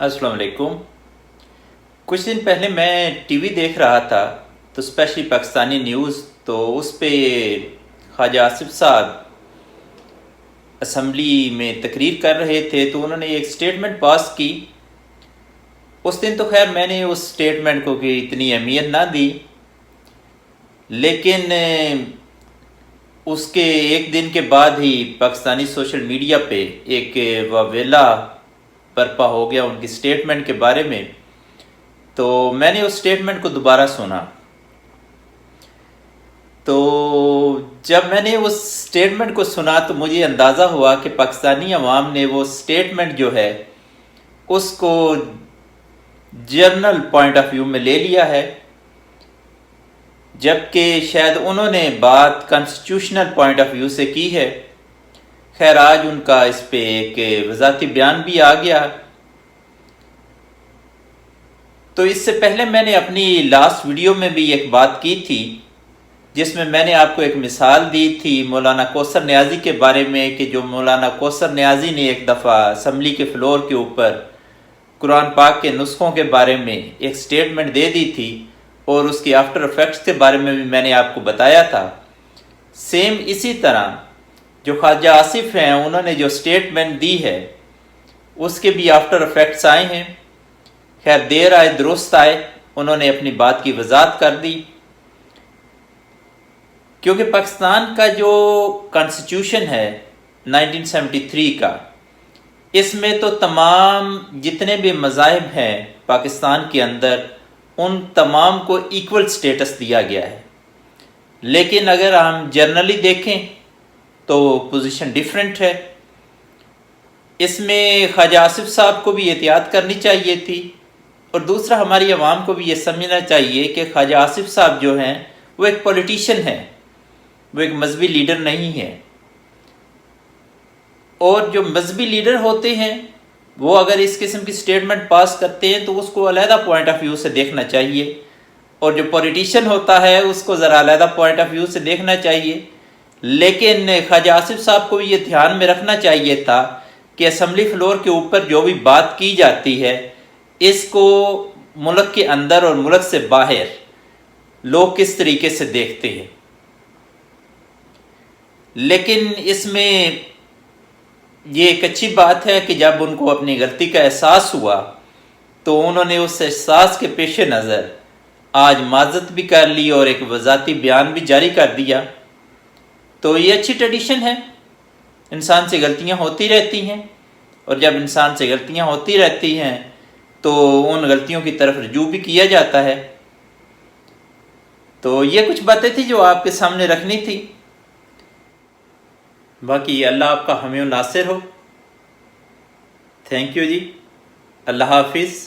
अस्सलाम वालेकुम। कुछ दिन पहले मैं टीवी देख रहा था तो स्पेशली पाकिस्तानी न्यूज़, तो उस पे ख्वाजा आसिफ साहब असम्बली में तकरीर कर रहे थे तो उन्होंने एक स्टेटमेंट पास की। उस दिन तो खैर मैंने उस स्टेटमेंट को कि इतनी अहमियत ना दी, लेकिन उसके एक दिन के बाद ही पाकिस्तानी सोशल मीडिया पे एक वावेला बर्पा हो गया उनकी स्टेटमेंट के बारे में। तो मैंने उस स्टेटमेंट को दोबारा सुना, तो जब मैंने उस स्टेटमेंट को सुना तो मुझे अंदाज़ा हुआ कि पाकिस्तानी अवाम ने वो स्टेटमेंट जो है उसको जर्नल पॉइंट ऑफ व्यू में ले लिया है, जबकि शायद उन्होंने बात कॉन्स्टिट्यूशनल पॉइंट ऑफ व्यू से की है। खैर आज उनका इस पे एक वज़ाती बयान भी आ गया। तो इससे पहले मैंने अपनी लास्ट वीडियो में भी एक बात की थी जिसमें मैंने आपको एक मिसाल दी थी मौलाना कौसर नियाज़ी के बारे में कि जो मौलाना कौसर नियाज़ी ने एक दफ़ा असम्बली के फ्लोर के ऊपर कुरान पाक के नुस्खों के बारे में एक स्टेटमेंट दे दी थी और उसकी आफ्टर इफेक्ट्स के बारे में भी मैंने आपको बताया था। सेम इसी तरह जो ख्वाजा आसिफ हैं उन्होंने जो स्टेटमेंट दी है उसके भी आफ्टर इफेक्ट्स आए हैं। खैर देर आए दुरुस्त आए, उन्होंने अपनी बात की वजाहत कर दी, क्योंकि पाकिस्तान का जो कॉन्स्टिट्यूशन है 1973 का, इसमें तो तमाम जितने भी मज़ाहिब हैं पाकिस्तान के अंदर उन तमाम को इक्वल स्टेटस दिया गया है। लेकिन अगर हम जनरली देखें तो पोजीशन डिफरेंट है। इसमें ख्वाजा आसिफ साहब को भी एहतियात करनी चाहिए थी और दूसरा हमारी आवाम को भी ये समझना चाहिए कि ख्वाजा आसिफ साहब जो हैं वो एक पॉलिटिशियन है, वो एक मजहबी लीडर नहीं है। और जो मजहबी लीडर होते हैं वो अगर इस किस्म की स्टेटमेंट पास करते हैं तो उसको अलहदा पॉइंट ऑफ व्यू से देखना चाहिए, और जो पॉलिटिशियन होता है उसको ज़रा अलहदा पॉइंट ऑफ व्यू से देखना चाहिए। लेकिन ख्वाजा आसिफ साहब को ये ध्यान में रखना चाहिए था कि असम्बली फ्लोर के ऊपर जो भी बात की जाती है इसको मुल्क के अंदर और मुल्क से बाहर लोग किस तरीके से देखते हैं। लेकिन इसमें ये एक अच्छी बात है कि जब उनको अपनी गलती का एहसास हुआ तो उन्होंने उस एहसास के पेश नज़र आज माज़रत भी कर ली और एक वज़ाती बयान भी जारी कर दिया। तो ये अच्छी ट्रेडिशन है, इंसान से गलतियां होती रहती हैं और जब इंसान से गलतियां होती रहती हैं तो उन गलतियों की तरफ रुजू भी किया जाता है। तो ये कुछ बातें थी जो आपके सामने रखनी थी। बाकी अल्लाह आपका हामी नासिर हो। थैंक यू जी, अल्लाह हाफिज़।